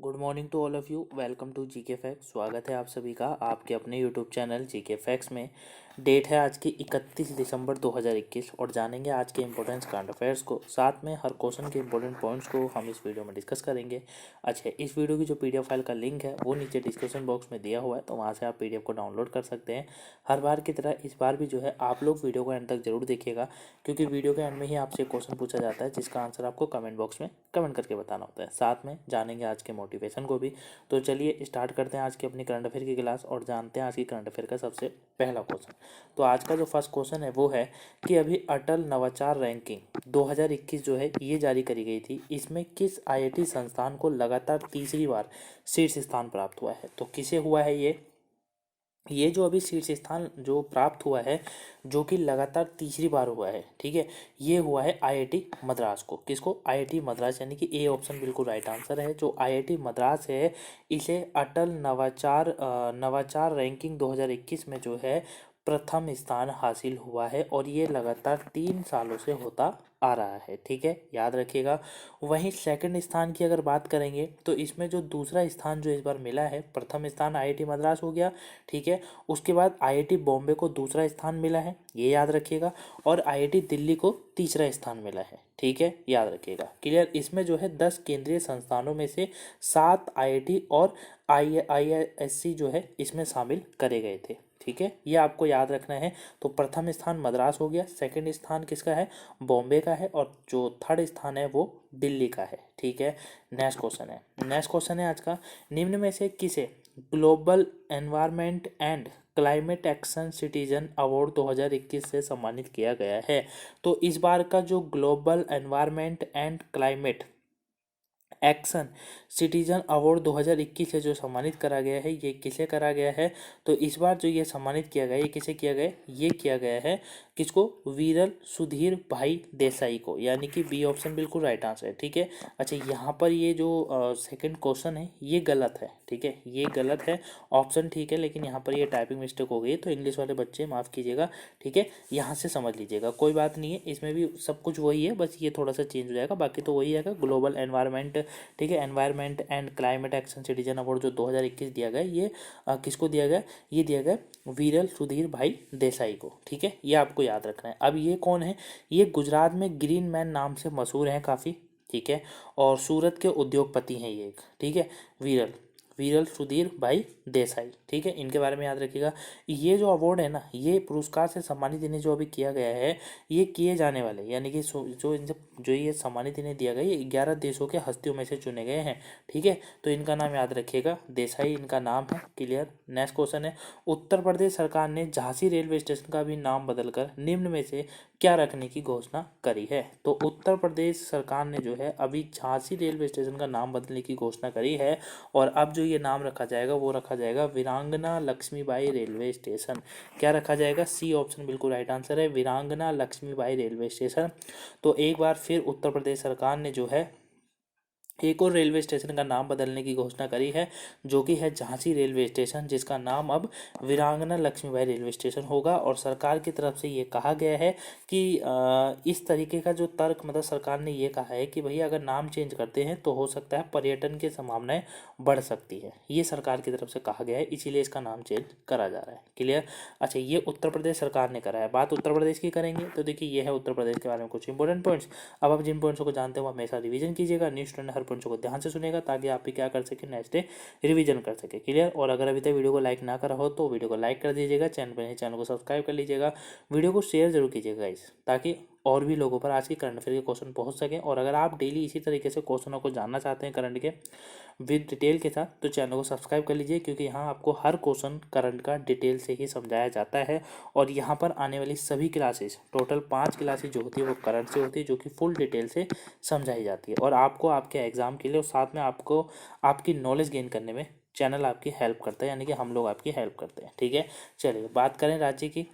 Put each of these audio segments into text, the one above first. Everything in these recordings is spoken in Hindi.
Good morning to all of you. Welcome to GK facts. स्वागत है आप सभी का आपके अपने यूट्यूब चैनल जीके फैक्स में। डेट है आज की 31 दिसंबर 2021 और जानेंगे आज के इंपॉर्टेंट करंट अफेयर्स को। साथ में हर क्वेश्चन के इंपॉर्टेंट पॉइंट्स को हम इस वीडियो में डिस्कस करेंगे। अच्छा, इस वीडियो की जो पीडीएफ फाइल का लिंक है वो नीचे डिस्क्रिप्शन बॉक्स में दिया हुआ है, तो वहाँ से आप पीडीएफ को डाउनलोड कर सकते हैं। हर बार की तरह इस बार भी जो है आप लोग वीडियो को एंड तक जरूर देखिएगा, क्योंकि वीडियो के एंड में ही आपसे क्वेश्चन पूछा जाता है जिसका आंसर आपको कमेंट बॉक्स में कमेंट करके बताना होता है। साथ में जानेंगे आज के मोटिवेशन को भी। तो चलिए स्टार्ट करते हैं आज की अपनी करंट अफेयर की क्लास और जानते हैं आज की करंट अफेयर का सबसे पहला क्वेश्चन। तो आज का जो फर्स्ट क्वेश्चन है वो है कि अभी अटल नवाचार रैंकिंग 2021 जो है ये जारी करी गई थी। इसमें किस आईआईटी संस्थान को लगातार तीसरी बार शीर्ष स्थान प्राप्त हुआ है? तो किसे हुआ है ये जो अभी शीर्ष स्थान जो प्राप्त हुआ है, जो कि लगातार तीसरी बार हुआ है, ठीक है, ये हुआ है आईआईटी मद्रास को। किसको? आईआईटी मद्रास, यानी कि ए ऑप्शन बिल्कुल राइट आंसर है। जो आईआईटी मद्रास है इसे अटल नवाचार रैंकिंग 2021 में जो है प्रथम स्थान हासिल हुआ है और ये लगातार 3 सालों से होता आ रहा है, ठीक है, याद रखिएगा। वहीं सेकंड स्थान की अगर बात करेंगे तो इसमें जो दूसरा स्थान जो इस बार मिला है, प्रथम स्थान आईआईटी मद्रास हो गया, ठीक है, उसके बाद आईआईटी बॉम्बे को दूसरा स्थान मिला है, ये याद रखिएगा, और आईआईटी दिल्ली को तीसरा स्थान मिला है, ठीक है, याद रखिएगा। क्लियर? इसमें जो है 10 केंद्रीय संस्थानों में से 7 आईआईटी और आईआईएससी जो है इसमें शामिल करे गए थे, ठीक है, ये आपको याद रखना है। तो प्रथम स्थान मद्रास हो गया, सेकंड स्थान किसका है? बॉम्बे का है, और जो थर्ड स्थान है वो दिल्ली का है, ठीक है। नेक्स्ट क्वेश्चन है आज का, निम्न में से किसे global environment and climate action citizen award 2021 से सम्मानित किया गया है? तो इस बार का जो global environment and climate action citizen award 2021 से जो सम्मानित करा गया है, ये किसे करा गया है? तो इस बार जो ये सम्मानित किया गया है, ये किसे किया गया है? ये किया गया है किसको? वीरल सुधीर भाई देसाई को, यानी कि बी ऑप्शन बिल्कुल राइट आंसर है, ठीक है। अच्छा, यहाँ पर ये जो सेकंड क्वेश्चन है ये गलत है, ठीक है, ये गलत है। ऑप्शन ठीक है, लेकिन यहाँ पर ये टाइपिंग मिस्टेक हो गई है, तो इंग्लिश वाले बच्चे माफ़ कीजिएगा, ठीक है, यहाँ से समझ लीजिएगा, कोई बात नहीं है। इसमें भी सब कुछ वही है, बस ये थोड़ा सा चेंज हो जाएगा, बाकी तो वही है। ग्लोबल एनवायरनमेंट, ठीक है, environment and climate action citizen award जो 2021 दिया गया, ये किसको दिया गया? ये दिया गया वीरल सुधीर भाई देसाई को, ठीक है, ये आपको याद रखना है। अब ये कौन है? ये गुजरात में ग्रीन मैन नाम से मशहूर हैं काफ़ी, ठीक है, और सूरत के उद्योगपति हैं ये एक, ठीक है, वीरल वीरल सुधीर भाई देसाई, ठीक है, इनके बारे में याद रखिएगा। ये जो अवार्ड है ना, ये पुरस्कार से सम्मानित इन्हें जो अभी किया गया है, ये किए जाने वाले, यानी कि जो इनसे जो ये सम्मानित इन्हें दिया गया, ये 11 देशों के हस्तियों में से चुने गए हैं, ठीक है, तो इनका नाम याद रखिएगा, देसाई इनका नाम है। क्लियर? नेक्स्ट क्वेश्चन है, उत्तर प्रदेश सरकार ने झांसी रेलवे स्टेशन का भी नाम बदलकर निम्न में से क्या रखने की घोषणा करी है? तो उत्तर प्रदेश सरकार ने जो है अभी झांसी रेलवे स्टेशन का नाम बदलने की घोषणा करी है, और अब जो ये नाम रखा जाएगा वो रखा जाएगा वीरांगना लक्ष्मीबाई रेलवे स्टेशन। क्या रखा जाएगा? सी ऑप्शन बिल्कुल राइट आंसर है, वीरांगना लक्ष्मीबाई रेलवे स्टेशन। तो एक बार फिर उत्तर प्रदेश सरकार ने जो है एक और रेलवे स्टेशन का नाम बदलने की घोषणा करी है, जो कि है झांसी रेलवे स्टेशन, जिसका नाम अब वीरांगना लक्ष्मीबाई रेलवे स्टेशन होगा। और सरकार की तरफ से ये कहा गया है कि इस तरीके का जो तर्क, मतलब सरकार ने ये कहा है कि भैया अगर नाम चेंज करते हैं तो हो सकता है पर्यटन की संभावनाएं बढ़ सकती है, ये सरकार की तरफ से कहा गया है, इसीलिए इसका नाम चेंज करा जा रहा है। क्लियर? अच्छा, ये उत्तर प्रदेश सरकार ने करा है। बात उत्तर प्रदेश की करेंगे तो देखिए ये है उत्तर प्रदेश के बारे में कुछ इंपॉर्टेंट पॉइंट्स। अब आप जिन पॉइंट्स को जानते हो वो हमेशा रिवीजन कीजिएगा, न्यू स्टूडेंट हर पॉइंट्स को ध्यान से सुनेगा, ताकि आप भी क्या कर सके, नेक्स्ट डे रिवीजन कर सके। क्लियर? और अगर अभी तक वीडियो को लाइक ना करा हो तो वीडियो को लाइक कर दीजिएगा, चैनल को सब्सक्राइब कर लीजिएगा, वीडियो को शेयर जरूर कीजिएगा गाइस, ताकि और भी लोगों पर आज की करंट अफेयर के क्वेश्चन पहुंच सकें। और अगर आप डेली इसी तरीके से क्वेश्चनों को जानना चाहते हैं करंट के विद डिटेल के साथ, तो चैनल को सब्सक्राइब कर लीजिए, क्योंकि यहाँ आपको हर क्वेश्चन करंट का डिटेल से ही समझाया जाता है। और यहाँ पर आने वाली सभी क्लासेस, टोटल 5 क्लासेस जो होती है वो करंट से होती है, जो कि फुल डिटेल से समझाई जाती है, और आपको आपके एग्जाम के लिए और साथ में आपको आपकी नॉलेज गेन करने में चैनल आपकी हेल्प करता है, यानी कि हम लोग आपकी हेल्प करते हैं, ठीक है। चलिए बात करें राज्य की,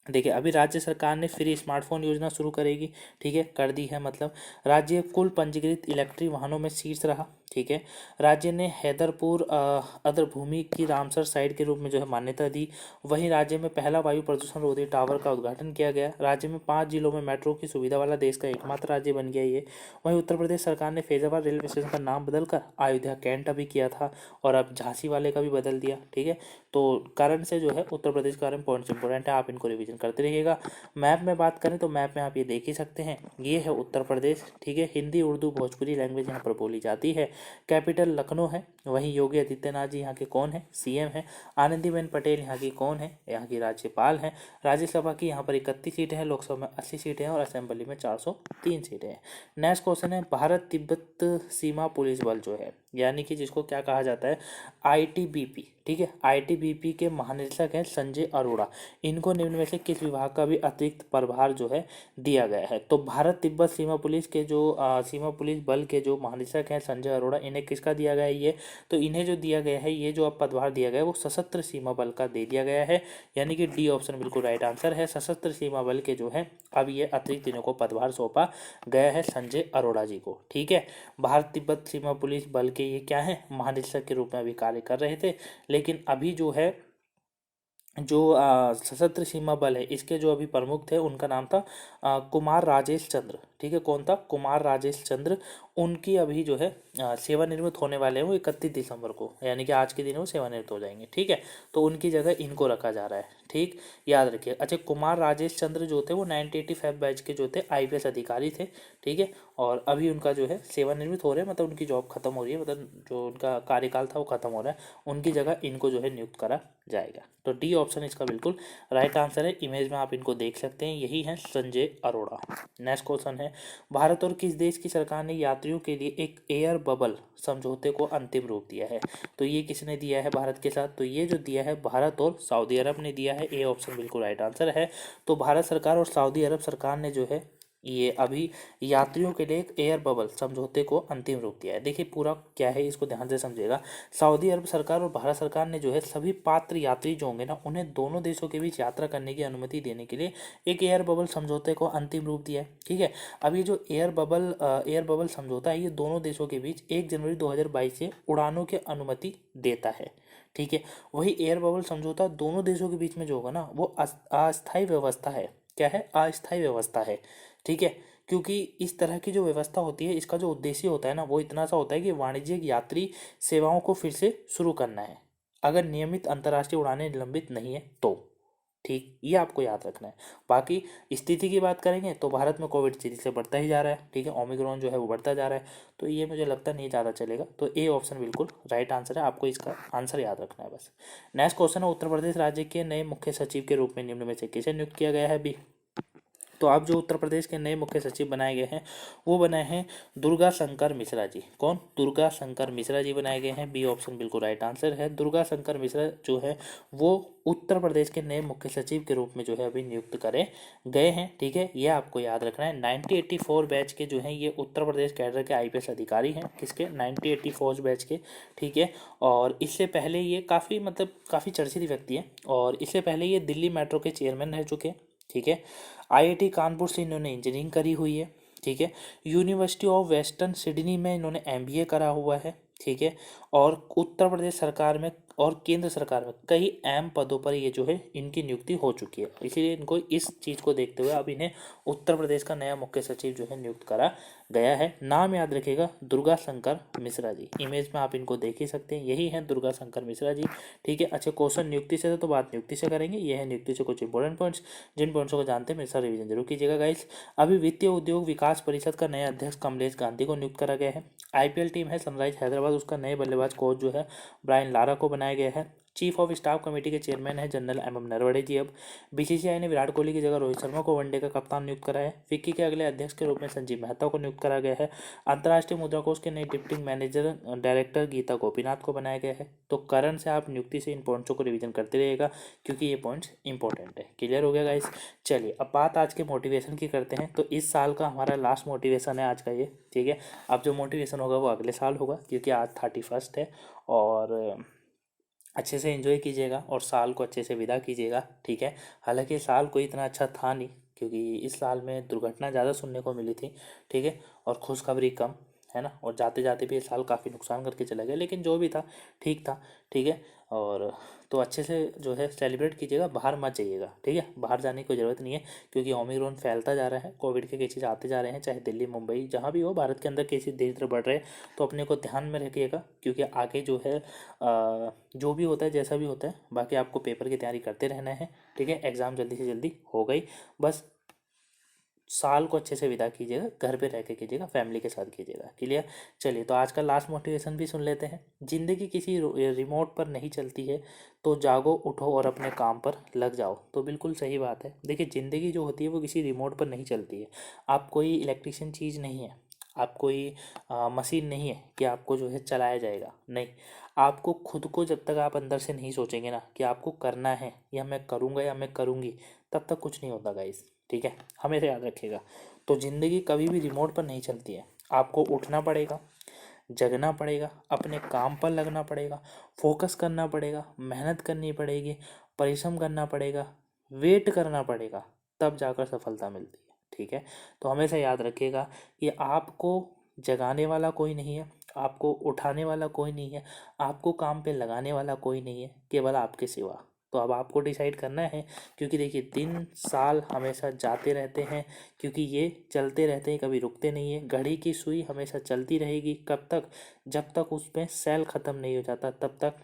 देखिए अभी राज्य सरकार ने फ्री स्मार्टफोन योजना शुरू करेगी, ठीक है, कर दी है। मतलब राज्य कुल पंजीकृत इलेक्ट्रिक वाहनों में शीर्ष रहा, ठीक है। राज्य ने हैदरपुर अदरभूमि की रामसर साइट के रूप में जो है मान्यता दी। वहीं राज्य में पहला वायु प्रदूषण रोधी टावर का उद्घाटन किया गया। राज्य में 5 जिलों में मेट्रो की सुविधा वाला देश का एकमात्र राज्य बन गया ये। वहीं उत्तर प्रदेश सरकार ने फैजाबाद रेलवे स्टेशन का नाम बदलकर अयोध्या कैंट अभी किया था, और अब झांसी वाले का भी बदल दिया, ठीक है। तो कारण से जो है उत्तर प्रदेश के बारे में पॉइंट्स इंपॉर्टेंट है, आप इनको रिवीजन करते रहिएगा। मैप में बात करें तो मैप में आप ये देख ही सकते हैं, ये है उत्तर प्रदेश, ठीक है। हिंदी उर्दू भोजपुरी लैंग्वेज यहाँ पर बोली जाती है। कैपिटल लखनऊ है। वहीं योगी आदित्यनाथ जी यहाँ के कौन है, सीएम है। आनंदीबेन पटेल यहाँ की कौन है, यहाँ की राज्यपाल हैं। राज्यसभा की यहाँ पर 31 सीटें हैं, लोकसभा में 80 सीटें हैं, और असेंबली में 403 सीटें हैं। नेक्स्ट क्वेश्चन है, भारत तिब्बत सीमा पुलिस बल जो है, यानी कि जिसको क्या कहा जाता है, आईटीबीपी, ठीक है। आईटीबीपी के महानिदेशक हैं संजय अरोड़ा। इनको निम्न में से किस विभाग का भी अतिरिक्त प्रभार जो है दिया गया है? तो भारत तिब्बत सीमा पुलिस के जो सीमा पुलिस बल के जो महानिदेशक हैं संजय अरोड़ा, इन्हें किसका दिया गया है ये? तो इन्हें जो दिया गया है, ये जो अब पदभार दिया गया है वो सशस्त्र सीमा बल का दे दिया गया है, यानी कि डी ऑप्शन बिल्कुल राइट आंसर है। सशस्त्र सीमा बल के जो है अब ये अतिरिक्त इन्हों को पदभार सौंपा गया है संजय अरोड़ा जी को, ठीक है। भारत तिब्बत सीमा पुलिस बल के ये क्या है, महानिदेशक के रूप में अभी कार्य कर रहे थे, लेकिन अभी जो है जो सशस्त्र सीमा बल है इसके जो अभी प्रमुख थे उनका नाम था कुमार राजेश चंद्र, ठीक है। कौन था? कुमार राजेश चंद्र। उनकी अभी जो है सेवानिवृत्त होने वाले हैं वो 31 दिसंबर को, यानी कि आज के दिन वो सेवानिवृत्त हो जाएंगे, ठीक है। तो उनकी जगह इनको रखा जा रहा है, ठीक, याद रखिए। अच्छा, कुमार राजेश चंद्र जो थे वो 1985 बैच के जो थे आईपीएस अधिकारी थे, ठीक है। और अभी उनका जो है सेवानिवृत्त हो रहे हैं, मतलब उनकी जॉब खत्म हो रही है, मतलब जो उनका कार्यकाल था वो खत्म हो रहा है, उनकी जगह इनको जो है नियुक्त करा जाएगा। तो डी ऑप्शन इसका बिल्कुल राइट आंसर है। इमेज में आप इनको देख सकते हैं, यही है संजय अरोड़ा। नेक्स्ट क्वेश्चन है, भारत और किस देश की सरकार ने यात्रियों के लिए एक एयर बबल समझौते को अंतिम रूप दिया है? तो ये किसने दिया है भारत के साथ? तो ये जो दिया है भारत और सऊदी अरब ने दिया है। ए ऑप्शन बिल्कुल राइट आंसर है। तो भारत सरकार और सऊदी अरब सरकार ने जो है ये अभी यात्रियों के लिए एक एयर बबल समझौते को अंतिम रूप दिया है। देखिए पूरा क्या है, इसको ध्यान से समझिएगा। सऊदी अरब सरकार और भारत सरकार ने जो है सभी पात्र यात्री जो होंगे ना, उन्हें दोनों देशों के बीच यात्रा करने की अनुमति देने के लिए एक एयर बबल समझौते को अंतिम रूप दिया है, ठीक है। अब ये जो एयर बबल समझौता है, ये दोनों देशों के बीच 1 जनवरी 2022 से उड़ानों की अनुमति देता है, ठीक है। वही एयर बबल समझौता दोनों देशों के बीच में जो होगा ना, वो अस्थायी व्यवस्था है। क्या है? अस्थायी व्यवस्था है, ठीक है। क्योंकि इस तरह की जो व्यवस्था होती है, इसका जो उद्देश्य होता है ना, वो इतना सा होता है कि वाणिज्यिक यात्री सेवाओं को फिर से शुरू करना है, अगर नियमित अंतर्राष्ट्रीय उड़ानें निलंबित नहीं है तो, ठीक, ये आपको याद रखना है। बाकी स्थिति की बात करेंगे तो भारत में कोविड तेजी से बढ़ता ही जा रहा है, ठीक है। ओमिक्रॉन जो है वो बढ़ता जा रहा है, तो ये मुझे लगता नहीं ज़्यादा चलेगा। तो ए ऑप्शन बिल्कुल राइट आंसर है, आपको इसका आंसर याद रखना है बस। नेक्स्ट क्वेश्चन है, उत्तर प्रदेश राज्य के नए मुख्य सचिव के रूप में निम्न में से किसे नियुक्त किया गया है अभी? तो आप जो उत्तर प्रदेश के नए मुख्य सचिव बनाए गए हैं वो बनाए हैं दुर्गा शंकर मिश्रा जी। कौन? दुर्गा शंकर मिश्रा जी बनाए गए हैं। बी ऑप्शन बिल्कुल राइट आंसर है। दुर्गा शंकर मिश्रा जो है वो उत्तर प्रदेश के नए मुख्य सचिव के रूप में जो है अभी नियुक्त करे गए हैं, ठीक है। ये आपको याद रखना है। 1984 बैच के जो हैं ये उत्तर प्रदेश कैडर के आईपीएस अधिकारी हैं। किसके? 1984 बैच के, ठीक है। और इससे पहले ये काफ़ी चर्चित व्यक्ति हैं, और इससे पहले ये दिल्ली मेट्रो के चेयरमैन रह चुके हैं, ठीक है। आईआईटी कानपुर से इन्होंने इंजीनियरिंग करी हुई है, ठीक है। यूनिवर्सिटी ऑफ वेस्टर्न सिडनी में इन्होंने एमबीए करा हुआ है, ठीक है। और उत्तर प्रदेश सरकार में और केंद्र सरकार में कई अहम पदों पर ये जो है इनकी नियुक्ति हो चुकी है, इसीलिए इनको इस चीज़ को देखते हुए अब इन्हें उत्तर प्रदेश का नया मुख्य सचिव जो है नियुक्त करा गया है। नाम याद रखिएगा, दुर्गा शंकर मिश्रा जी। इमेज में आप इनको देख ही सकते हैं, यही है दुर्गा शंकर मिश्रा जी, ठीक है। अच्छा, क्वेश्चन नियुक्ति से तो बात नियुक्ति से करेंगे, ये है नियुक्ति से कुछ इंपॉर्टेंट पॉइंट्स, जिन पॉइंट्सों को जानते हैं मेरे साथ रिवीजन जरूर कीजिएगा गाइस। अभी वित्तीय उद्योग विकास परिषद का नया अध्यक्ष कमलेश गांधी को नियुक्त करा गया है। आईपीएल टीम है सनराइज हैदराबाद, उसका नए बल्लेबाज कोच जो है ब्रायन लारा को बनाया गया है। चीफ ऑफ स्टाफ कमेटी के चेयरमैन है जनरल एमएम नरवणे जी। अब बीसीसीआई ने विराट कोहली की जगह रोहित शर्मा को वनडे का कप्तान नियुक्त करा है। फिक्की के अगले अध्यक्ष के रूप में संजीव मेहता को नियुक्त करा गया है। अंतर्राष्ट्रीय मुद्रा कोष के नए deputy manager director Gita Gopinath को बनाया गया है। तो कारण से आप नियुक्ति से इन पॉइंट्सों को रिवीजन करते रहिएगा, क्योंकि ये पॉइंट्स इंपॉर्टेंट है। क्लियर हो गया गाइस? चलिए अब बात आज के मोटिवेशन की करते हैं। तो इस साल का हमारा लास्ट मोटिवेशन है आज का ये, ठीक है। अब जो मोटिवेशन होगा वो अगले साल होगा, क्योंकि आज 31 है और अच्छे से एंजॉय कीजिएगा और साल को अच्छे से विदा कीजिएगा, ठीक है। हालांकि साल कोई इतना अच्छा था नहीं, क्योंकि इस साल में दुर्घटना ज़्यादा सुनने को मिली थी, ठीक है, और खुशखबरी कम, है ना। और जाते जाते भी ये साल काफ़ी नुकसान करके चला गया, लेकिन जो भी था ठीक था, ठीक है। और तो अच्छे से जो है सेलिब्रेट कीजिएगा, बाहर मत जाइएगा, ठीक है। बाहर जाने की कोई ज़रूरत नहीं है, क्योंकि ओमिक्रॉन फैलता जा रहा है, कोविड के केसेज आते जा रहे हैं, चाहे दिल्ली मुंबई जहाँ भी हो, भारत के अंदर केसेज धीरे धीरे बढ़ रहे हैं। तो अपने को ध्यान में रखिएगा, क्योंकि आगे जो है जो भी होता है जैसा भी होता है, बाकी आपको पेपर की तैयारी करते रहना है, ठीक है। एग्ज़ाम जल्दी से जल्दी हो गई, बस साल को अच्छे से विदा कीजिएगा, घर पे रह के कीजिएगा, फैमिली के साथ कीजिएगा, क्लियर। चलिए, तो आज का लास्ट मोटिवेशन भी सुन लेते हैं। ज़िंदगी किसी रिमोट पर नहीं चलती है, तो जागो, उठो और अपने काम पर लग जाओ। तो बिल्कुल सही बात है। देखिए, ज़िंदगी जो होती है वो किसी रिमोट पर नहीं चलती है। आप कोई इलेक्ट्रिशियन चीज़ नहीं है, आप कोई मशीन नहीं है कि आपको जो है चलाया जाएगा, नहीं। आपको खुद को जब तक आप अंदर से नहीं सोचेंगे ना कि आपको करना है, या मैं करूँगा या मैं करूँगी, तब तक कुछ नहीं होता गाइस, ठीक है। हमेशा याद रखिएगा। तो ज़िंदगी कभी भी रिमोट पर नहीं चलती है। आपको उठना पड़ेगा, जगना पड़ेगा, अपने काम पर लगना पड़ेगा, फोकस करना पड़ेगा, मेहनत करनी पड़ेगी, परिश्रम करना पड़ेगा, वेट करना पड़ेगा, तब जाकर सफलता मिलती है, ठीक है। तो हमेशा याद रखिएगा कि आपको जगाने वाला कोई नहीं है, आपको उठाने वाला कोई नहीं है, आपको काम पे लगाने वाला कोई नहीं है, केवल आपके सिवा। तो अब आपको डिसाइड करना है, क्योंकि देखिए दिन साल हमेशा जाते रहते हैं, क्योंकि ये चलते रहते हैं, कभी रुकते नहीं है। घड़ी की सुई हमेशा चलती रहेगी, कब तक? जब तक उसमें सेल ख़त्म नहीं हो जाता, तब तक।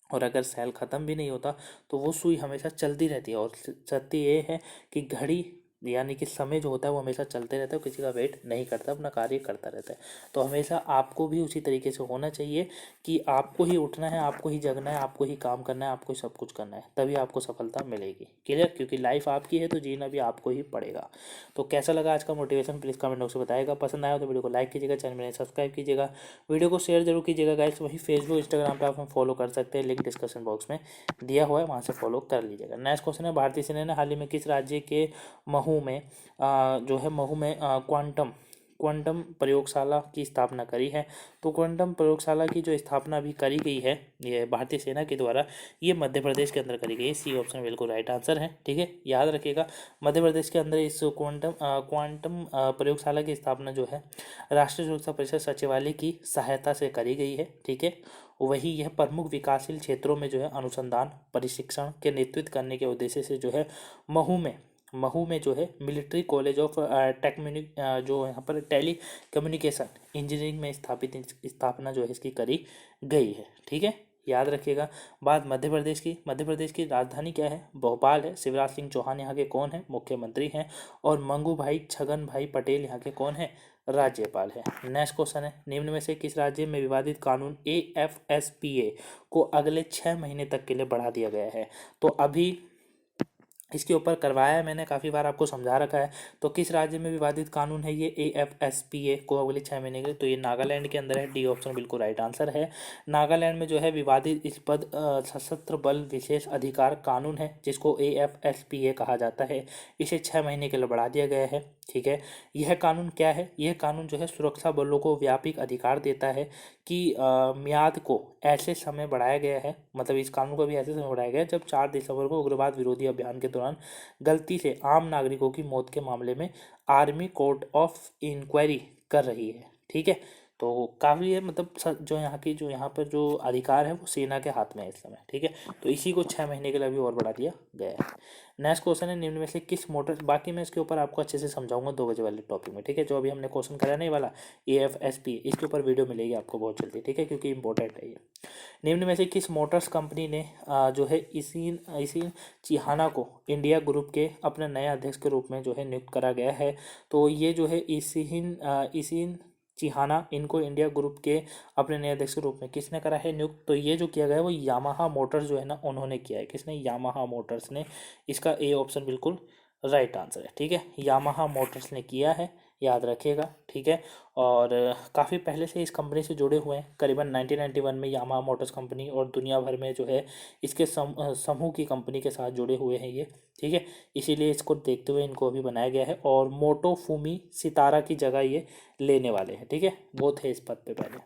और अगर सेल ख़त्म भी नहीं होता, तो वो सुई हमेशा चलती रहती है। और सत्य ये है कि घड़ी यानी कि समय जो होता है वो हमेशा चलते रहता है, किसी का वेट नहीं करता, अपना कार्य करता रहता है। तो हमेशा आपको भी उसी तरीके से होना चाहिए कि आपको ही उठना है, आपको ही जगना है, आपको ही काम करना है, आपको ही सब कुछ करना है, तभी आपको सफलता मिलेगी, क्लियर। क्योंकि लाइफ आपकी है, तो जीना भी आपको ही पड़ेगा। तो कैसा लगा आज का मोटिवेशन, प्लीज़ कमेंट बॉक्स में बताएगा। पसंद आया तो वीडियो को लाइक कीजिएगा, चैनल में सब्सक्राइब कीजिएगा, वीडियो को शेयर जरूर कीजिएगा गाइस। वही फेसबुक इंस्टाग्राम पे आप हमें फॉलो कर सकते हैं, लिंक डिस्क्रिप्शन बॉक्स में दिया हुआ है, वहाँ से फॉलो कर लीजिएगा। नेक्स्ट क्वेश्चन है, भारतीय सेना ने हाल ही में किस राज्य के महू में जो है महू में क्वांटम क्वांटम प्रयोगशाला की स्थापना करी है? तो क्वांटम प्रयोगशाला की जो स्थापना अभी करी गई है, ये भारतीय सेना के द्वारा, ये मध्य प्रदेश के अंदर करी गई है। सी ऑप्शन बिल्कुल राइट आंसर है, ठीक है। याद रखिएगा, मध्य प्रदेश के अंदर इस क्वांटम प्रयोगशाला की स्थापना जो है राष्ट्रीय सुरक्षा परिषद सचिवालय की सहायता से करी गई है, ठीक है। वही यह प्रमुख विकासशील क्षेत्रों में जो है अनुसंधान प्रशिक्षण के नेतृत्व करने के उद्देश्य से जो है महू में जो है मिलिट्री कॉलेज ऑफ टेक्निक जो यहाँ पर टेली कम्युनिकेशन इंजीनियरिंग में स्थापना जो है इसकी करी गई है, ठीक है। याद रखिएगा। बात मध्य प्रदेश की राजधानी क्या है? भोपाल है। शिवराज सिंह चौहान यहाँ के कौन है? मुख्यमंत्री हैं। और मंगू भाई छगन भाई पटेल यहाँ के कौन है? राज्यपाल है। नेक्स्ट क्वेश्चन है, निम्न में से किस राज्य में विवादित कानून AFSPA को अगले 6 महीने तक के लिए बढ़ा दिया गया है? तो अभी इसके ऊपर करवाया है मैंने, काफ़ी बार आपको समझा रखा है। तो किस राज्य में विवादित कानून है ये AFSPA को अगले 6 महीने के लिए? तो ये नागालैंड के अंदर है, डी ऑप्शन बिल्कुल राइट आंसर है। नागालैंड में जो है विवादित इस पद सशस्त्र बल विशेष अधिकार कानून है, जिसको AFSPA कहा जाता है। इसे 6 महीने के लिए बढ़ा दिया गया है, ठीक है। यह कानून क्या है? यह कानून जो है सुरक्षा बलों को व्यापक अधिकार देता है कि मियाद को ऐसे समय बढ़ाया गया है, मतलब इस कानून को भी ऐसे समय बढ़ाया गया है जब 4 दिसंबर को उग्रवाद विरोधी अभियान के दौरान गलती से आम नागरिकों की मौत के मामले में आर्मी कोर्ट ऑफ इंक्वायरी कर रही है, ठीक है। तो काफ़ी है, मतलब जो यहाँ पर जो अधिकार है वो सेना के हाथ में है इस समय, ठीक है। तो इसी को 6 महीने के लिए अभी और बढ़ा दिया गया है। नेक्स्ट क्वेश्चन है, निम्न में से किस मोटर, बाकी मैं इसके ऊपर आपको अच्छे से समझाऊंगा 2 बजे वाले टॉपिक में, ठीक है। जो अभी हमने क्वेश्चन करा नहीं वाला AFSP, इसके ऊपर वीडियो मिलेगी आपको बहुत जल्दी, ठीक है, क्योंकि इंपॉर्टेंट है ये। निम्न में से किस मोटर्स कंपनी ने जो है इसीन चिहाना को इंडिया ग्रुप के अपने नए अध्यक्ष के रूप में जो है नियुक्त करा गया है? तो ये जो है इसीन चिहाना, इनको इंडिया ग्रुप के अपने नए अध्यक्ष के रूप में किसने करा है नियुक्त? तो ये जो किया गया है वो यामाहा मोटर्स जो है ना, उन्होंने किया है। किसने? यामाहा मोटर्स ने। इसका ए ऑप्शन बिल्कुल राइट आंसर है, ठीक है। यामाहा मोटर्स ने किया है, याद रखिएगा, ठीक है। और काफ़ी पहले से इस कंपनी से जुड़े हुए हैं, करीबन 1991 में यामाहा मोटर्स कंपनी और दुनिया भर में जो है इसके समूह की कंपनी के साथ जुड़े हुए हैं ये, ठीक है। इसीलिए इसको देखते हुए इनको अभी बनाया गया है, और मोटो फूमी सितारा की जगह ये लेने वाले हैं, ठीक है। वो थे इस पद पे पहले।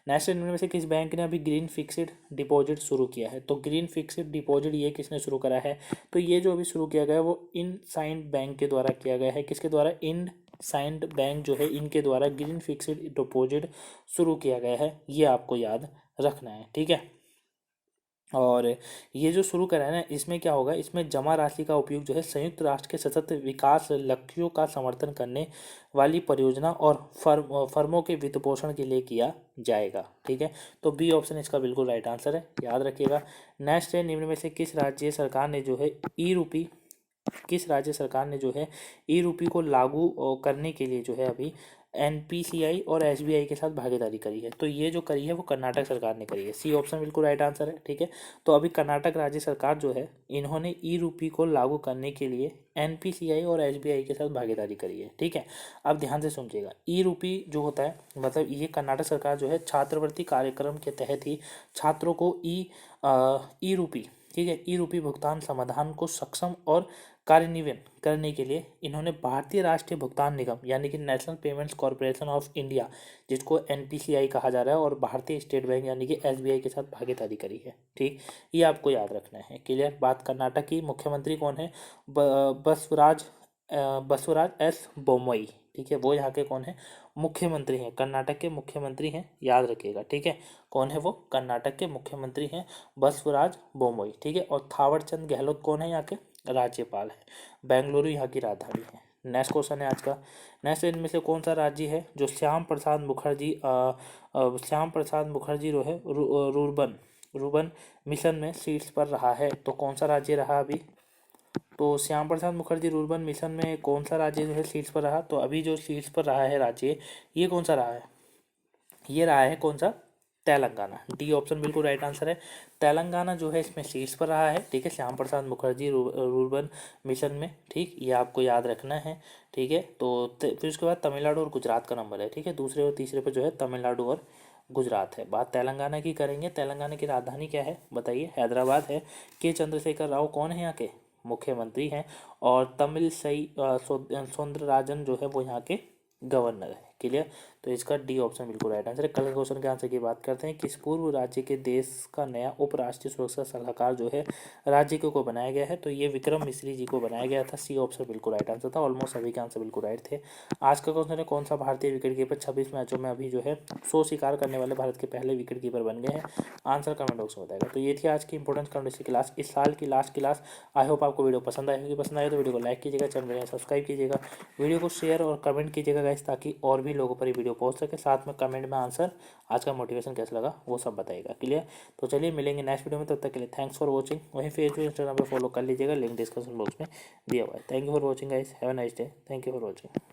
नेशनल यूनियन में से किस बैंक ने अभी ग्रीन फिक्स्ड डिपॉजिट शुरू किया है? तो ग्रीन फिक्स्ड डिपॉजिट ये किसने शुरू करा है? तो ये जो अभी शुरू किया गया है वो इंडसाइंड बैंक के द्वारा किया गया है। किसके द्वारा? इंडसाइंड बैंक जो है इनके द्वारा ग्रीन फिक्स्ड डिपॉजिट शुरू किया गया है, ये आपको याद रखना है, ठीक है। और ये जो शुरू करा है ना, इसमें क्या होगा, इसमें जमा राशि का उपयोग जो है संयुक्त राष्ट्र के सतत विकास लक्ष्यों का समर्थन करने वाली परियोजना और फर्मों के वित्तपोषण के लिए किया जाएगा, ठीक है। तो बी ऑप्शन इसका बिल्कुल राइट आंसर है, याद रखिएगा। नेक्स्ट है, निम्न में से किस राज्य सरकार ने जो है ई रूपी को लागू करने के लिए जो है अभी एनपीसीआई और एसबीआई के साथ भागीदारी करी है? तो ये जो करी है वो कर्नाटक सरकार ने करी है, सी ऑप्शन बिल्कुल राइट आंसर है, ठीक है। तो अभी कर्नाटक राज्य सरकार जो है इन्होंने ई रूपी को लागू करने के लिए एनपीसीआई और एसबीआई के साथ भागीदारी करी है, ठीक है। अब ध्यान से सुनिएगा, ई रूपी जो होता है, मतलब ये कर्नाटक सरकार जो है छात्रवृत्ति कार्यक्रम के तहत ही छात्रों को ई रूपी, ठीक है, ई रूपी भुगतान समाधान को सक्षम और कार्यान्वयन करने के लिए इन्होंने भारतीय राष्ट्रीय भुगतान निगम यानी कि national payments corporation of India, जिसको एनपीसीआई कहा जा रहा है, और भारतीय स्टेट बैंक यानी कि एसबीआई के साथ भागीदारी करी है, ठीक। ये आपको याद रखना है, क्लियर बात। कर्नाटक की मुख्यमंत्री कौन है? बसवराज एस बोमई, ठीक है, वो यहाँ के कौन है? मुख्यमंत्री हैं, कर्नाटक के मुख्यमंत्री हैं, याद रखिएगा, ठीक है। कौन है वो? कर्नाटक के मुख्यमंत्री हैं बसवराज बोमई, ठीक है। और थावरचंद गहलोत कौन है? यहाँ के राज्यपाल है। बेंगलुरु यहाँ की राजधानी है। नेक्स्ट क्वेश्चन है आज का, नेक्स्ट इनमें से कौन सा राज्य है जो श्याम प्रसाद मुखर्जी जो है रूर्बन मिशन में शीर्ष पर रहा है? तो कौन सा राज्य रहा अभी? तो श्याम प्रसाद मुखर्जी रूर्बन मिशन में कौन सा राज्य जो है शीर्ष पर रहा? तो अभी जो शीर्ष पर रहा है राज्य, ये कौन सा रहा है? ये रहा है कौन सा? तेलंगाना। डी ऑप्शन बिल्कुल राइट आंसर है, तेलंगाना जो है इसमें शीर्ष पर रहा है, ठीक है, श्याम प्रसाद मुखर्जी रूर्बन मिशन में, ठीक, ये आपको याद रखना है, ठीक है। तो फिर उसके बाद तमिलनाडु और गुजरात का नंबर है, ठीक है, दूसरे और तीसरे पर जो है तमिलनाडु और गुजरात है। बात तेलंगाना की करेंगे, तेलंगाना की राजधानी क्या है बताइए? हैदराबाद है। के चंद्रशेखर राव कौन है यहाँ के? मुख्यमंत्री हैं। और तमिलसई सौंदरराजन जो है वो यहाँ के गवर्नर है, क्लियर। तो इसका डी ऑप्शन बिल्कुल राइट आंसर है। कल के क्वेश्चन के आंसर की बात करते हैं, किस पूर्व राज्य के देश का नया उपराष्ट्रीय सुरक्षा सलाहकार जो है राज्य को बनाया गया है? तो ये विक्रम मिश्री जी को बनाया गया था, सी ऑप्शन बिल्कुल राइट आंसर था। ऑलमोस्ट सभी के आंसर बिल्कुल राइट थे। आज का क्वेश्चन है, कौन सा भारतीय विकेट कीपर 26 मैचों में अभी जो है 100 शिकार करने वाले भारत के पहले विकेट कीपर बन गए हैं? आंसर कमेंट बॉक्स में बताएगा। तो ये थी आज की इंपॉर्टेंट करंट क्लास, इस साल की लास्ट क्लास। आई होप आपको वीडियो पसंद आएगी, पसंद आए तो वीडियो को लाइक कीजिएगा, चैनल में सब्सक्राइब कीजिएगा, वीडियो को शेयर और कमेंट कीजिएगा गाइस, ताकि और भी लोगों पर ये वीडियो पहुंच सके। साथ में कमेंट में आंसर आज का मोटिवेशन कैसा लगा वो सब बताइएगा, क्लियर। तो चलिए मिलेंगे नेक्स्ट वीडियो में, तब तक के लिए थैंक्स फॉर वॉचिंग। वहीं फेसबुक इंस्टाग्राम पे फॉलो कर लीजिएगा, लिंक डिस्क्रिप्शन बॉक्स में दिया हुआ है। Thank you for watching guys, have a nice day, thank you for watching.